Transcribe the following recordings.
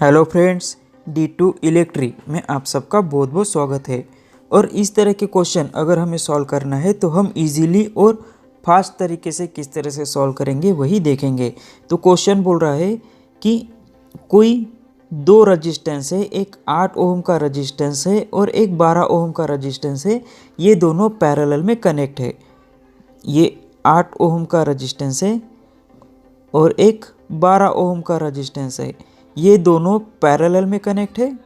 Hello friends, D2 इलेक्ट्री में आप सबका बहुत बहुत स्वागत है। और इस तरह के क्वेश्चन अगर हमें सॉल्व करना है तो हम इजीली और फास्ट तरीके से किस तरह से सॉल्व करेंगे वही देखेंगे। तो क्वेश्चन बोल रहा है कि कोई दो रजिस्टेंस है, एक 8 ओम का रजिस्टेंस है और एक 12 ओम का रजिस्टेंस है। ये दोनों पैरेलल में कनेक्ट है। ये 8 ओम का रजिस्टेंस है और एक 12 ओम का रजिस्टेंस है। ये दोनों पैरेलल में कनेक्ट है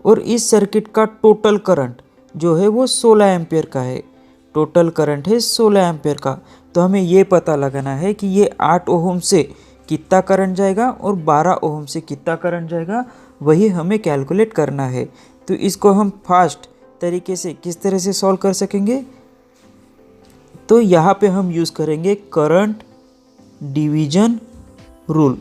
और इस सर्किट का टोटल करंट जो है वो 16 एम्पियर का है। टोटल करंट है 16 एम्पियर का। तो हमें ये पता लगाना है कि ये 8 ओम से कितना करंट जाएगा और 12 ओम से कितना करंट जाएगा, वही हमें कैलकुलेट करना है। तो इसको हम फास्ट तरीके से किस तरह से सॉल्व कर सकेंगे, तो यहाँ पे हम यूज़ करेंगे करंट डिवीजन रूल।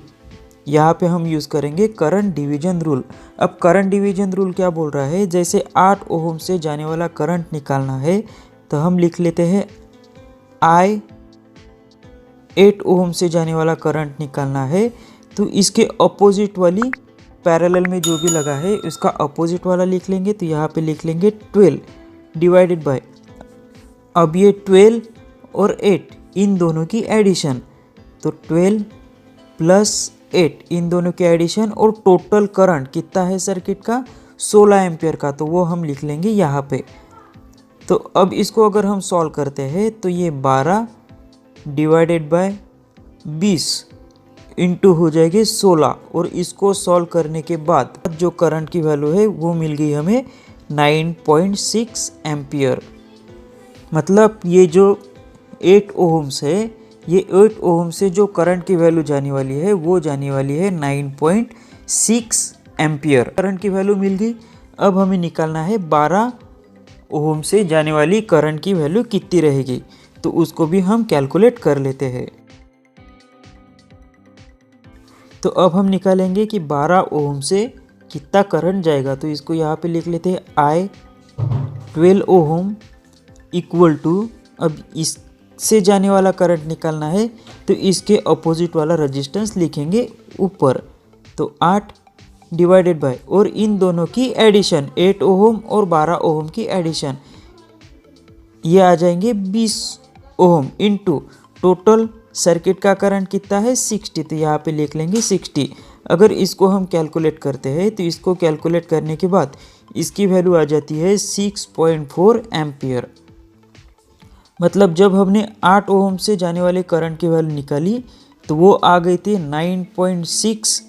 यहाँ पे हम यूज़ करेंगे करंट डिवीजन रूल। अब करंट डिवीजन रूल क्या बोल रहा है, जैसे 8 ओम से जाने वाला करंट निकालना है तो हम लिख लेते हैं I। 8 ओम से जाने वाला करंट निकालना है तो इसके अपोजिट वाली पैरेलल में जो भी लगा है उसका अपोजिट वाला लिख लेंगे। तो यहाँ पे लिख लेंगे 12 डिवाइडेड बाय, अब ये 12 और 8 इन दोनों की एडिशन, तो 12 प्लस 8 इन दोनों के एडिशन, और टोटल करंट कितना है सर्किट का 16 एम्पियर का, तो वो हम लिख लेंगे यहाँ पे। तो अब इसको अगर हम सॉल्व करते हैं तो ये 12 डिवाइडेड बाय 20 इंटू हो जाएगी 16, और इसको सॉल्व करने के बाद जो करंट की वैल्यू है वो मिल गई हमें 9.6 एम्पियर। मतलब ये जो 8 ओम्स है, ये 8 ओम से जो करंट की वैल्यू जाने वाली है वो जाने वाली है 9.6 एम्पियर। करंट की वैल्यू मिल गई। अब हमें निकालना है 12 ओम से जाने वाली करंट की वैल्यू कितनी रहेगी, तो उसको भी हम कैलकुलेट कर लेते हैं। तो अब हम निकालेंगे कि 12 ओम से कितना करंट जाएगा। तो इसको यहाँ पे लिख लेते हैं I 12 ओम इक्वल टू, अब इस से जाने वाला करंट निकालना है तो इसके अपोजिट वाला रेजिस्टेंस लिखेंगे ऊपर। तो 8 डिवाइडेड बाय, और इन दोनों की एडिशन 8 ओम और 12 ओम की एडिशन, ये आ जाएंगे 20 ओम इंटू टोटल सर्किट का करंट कितना है 60। तो यहाँ पे लिख लेंगे 60। अगर इसको हम कैलकुलेट करते हैं तो इसको कैलकुलेट करने के बाद इसकी वैल्यू आ जाती है 6.4 एम्पियर। मतलब जब हमने 8 ओम से जाने वाले करंट की वैल्यू निकाली तो वो आ गई थी 9.6,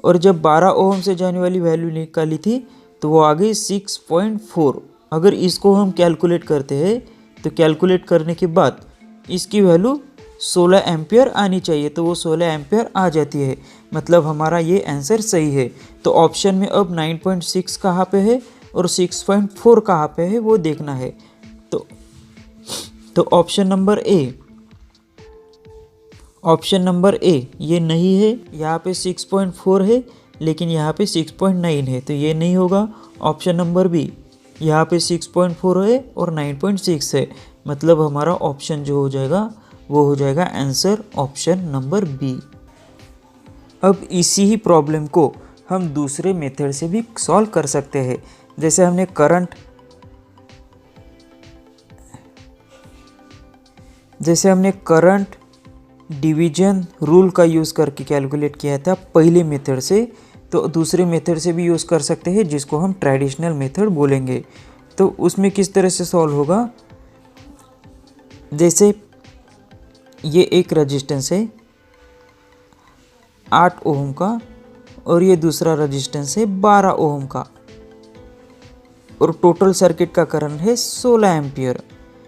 और जब 12 ओम से जाने वाली वैल्यू निकाली थी तो वो आ गई 6.4। अगर इसको हम कैलकुलेट करते हैं तो कैलकुलेट करने के बाद इसकी वैल्यू 16 एम्पियर आनी चाहिए, तो वो 16 एम्पियर आ जाती है। मतलब हमारा ये आंसर सही है। तो ऑप्शन में अब 9.6 कहाँ पे है और 6.4 कहाँ पे है वो देखना है। तो ऑप्शन नंबर ए ये नहीं है। यहाँ पे 6.4 है लेकिन यहाँ पे 6.9 है, तो ये नहीं होगा। ऑप्शन नंबर बी, यहाँ पे 6.4 है और 9.6 है। मतलब हमारा ऑप्शन जो हो जाएगा वो हो जाएगा आंसर ऑप्शन नंबर बी। अब इसी ही प्रॉब्लम को हम दूसरे मेथड से भी सॉल्व कर सकते हैं। जैसे हमने करंट डिवीजन रूल का यूज़ करके कैलकुलेट किया था पहले मेथड से, तो दूसरे मेथड से भी यूज़ कर सकते हैं जिसको हम ट्रेडिशनल मेथड बोलेंगे। तो उसमें किस तरह से सॉल्व होगा, जैसे ये एक रेजिस्टेंस है 8 ओम का और ये दूसरा रेजिस्टेंस है 12 ओम का, और टोटल सर्किट का करंट है 16 एम्पियर।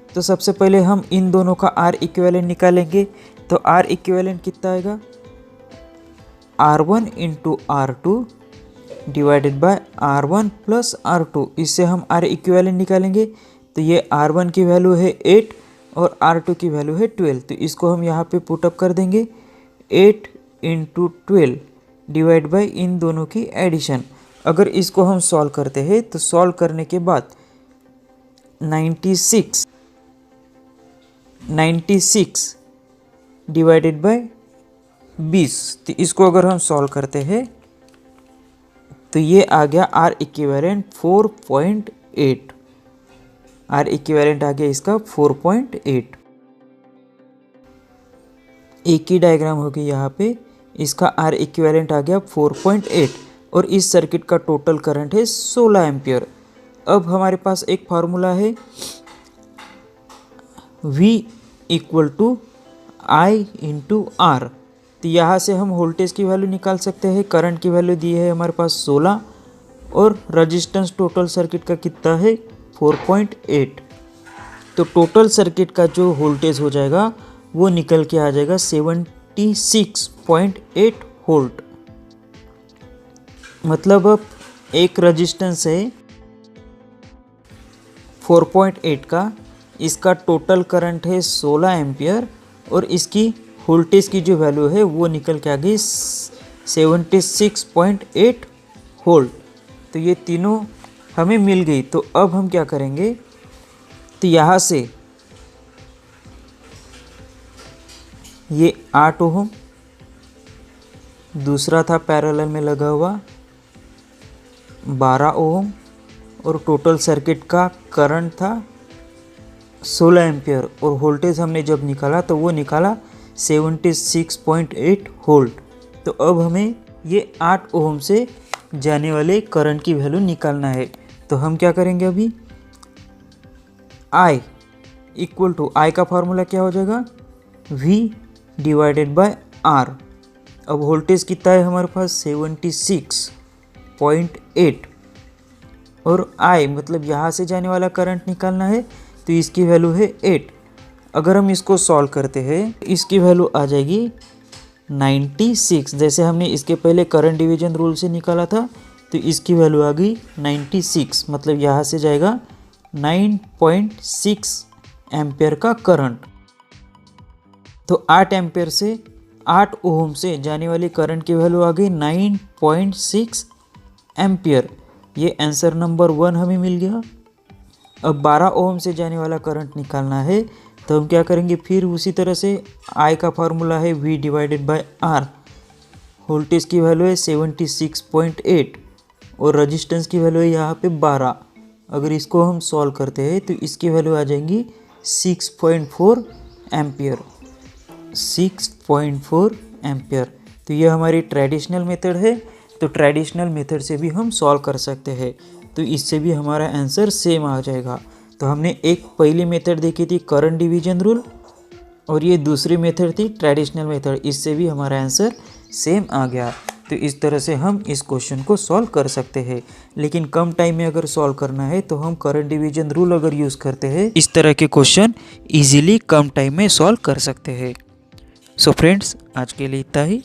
तो सबसे पहले हम इन दोनों का R इक्विवेलेंट निकालेंगे। तो R इक्विवेलेंट कितना आएगा, R1 into R2 divided by R1 plus R2। इससे हम R इक्विवेलेंट निकालेंगे। तो ये R1 की वैल्यू है 8 और R2 की वैल्यू है 12। तो इसको हम यहाँ पे पुटअप कर देंगे 8 इंटू 12 डिवाइड बाय इन दोनों की एडिशन। अगर इसको हम सॉल्व करते हैं तो सॉल्व करने के बाद 96 डिवाइडेड बाय 20, तो इसको अगर हम सॉल्व करते हैं तो ये आ गया आर इक्विवेलेंट 4.8। आर इक्विवेलेंट आ गया इसका 4.8। एक ही डायग्राम होगी यहाँ पे, इसका आर इक्विवेलेंट आ गया 4.8 और इस सर्किट का टोटल करंट है 16 एम्पियर। अब हमारे पास एक फार्मूला है V equal to I into R. तो यहाँ से हम वोल्टेज की वैल्यू निकाल सकते हैं। करंट की वैल्यू दी है हमारे पास 16 और रजिस्टेंस टोटल सर्किट का कितना है 4.8। तो टोटल सर्किट का जो वोल्टेज हो जाएगा वो निकल के आ जाएगा 76.8 वोल्ट। मतलब अब एक रजिस्टेंस है 4.8 का, इसका टोटल करंट है 16 एम्पियर और इसकी वोल्टेज की जो वैल्यू है वो निकल के आ गई 76.8 वोल्ट। तो ये तीनों हमें मिल गई। तो अब हम क्या करेंगे, तो यहाँ से ये 8 ओम, दूसरा था पैरेलल में लगा हुआ 12 ओम और टोटल सर्किट का करंट था 16 एम्पियर और वोल्टेज हमने जब निकाला तो वो निकाला 76.8 वोल्ट। तो अब हमें ये 8 ओम से जाने वाले करंट की वैल्यू निकालना है। तो हम क्या करेंगे, अभी I इक्वल टू, आई का फार्मूला क्या हो जाएगा V डिवाइडेड बाय R। अब वोल्टेज कितना है हमारे पास 76.8 और I मतलब यहाँ से जाने वाला करंट निकालना है तो इसकी वैल्यू है 8। अगर हम इसको सॉल्व करते हैं इसकी वैल्यू आ जाएगी 96। जैसे हमने इसके पहले करंट डिवीजन रूल से निकाला था तो इसकी वैल्यू आ गई 96। मतलब यहाँ से जाएगा 9.6 एम्पियर का करंट। तो 8 एम्पियर से 8 ओम से जाने वाली करंट की वैल्यू आ गई 9.6 एम्पियर। ये आंसर नंबर 1 हमें मिल गया। अब 12 ओम से जाने वाला करंट निकालना है तो हम क्या करेंगे, फिर उसी तरह से आई का फार्मूला है V divided by R। Voltage की वैल्यू है 76.8 और रजिस्टेंस की वैल्यू है यहाँ पे 12। अगर इसको हम सॉल्व करते हैं तो इसकी वैल्यू आ जाएंगी 6.4 एम्पियर। 6.4 एम्पियर। तो ये हमारी ट्रेडिशनल मेथड है। तो ट्रेडिशनल मेथड से भी हम सॉल्व कर सकते हैं, तो इससे भी हमारा आंसर सेम आ जाएगा। तो हमने एक पहली मेथड देखी थी करंट डिवीजन रूल और ये दूसरी मेथड थी ट्रेडिशनल मेथड, इससे भी हमारा आंसर सेम आ गया। तो इस तरह से हम इस क्वेश्चन को सॉल्व कर सकते हैं। लेकिन कम टाइम में अगर सॉल्व करना है तो हम करंट डिवीजन रूल अगर यूज़ करते हैं इस तरह के क्वेश्चन इजीली कम टाइम में सॉल्व कर सकते हैं। सो फ्रेंड्स, आज के लिए इतना ही।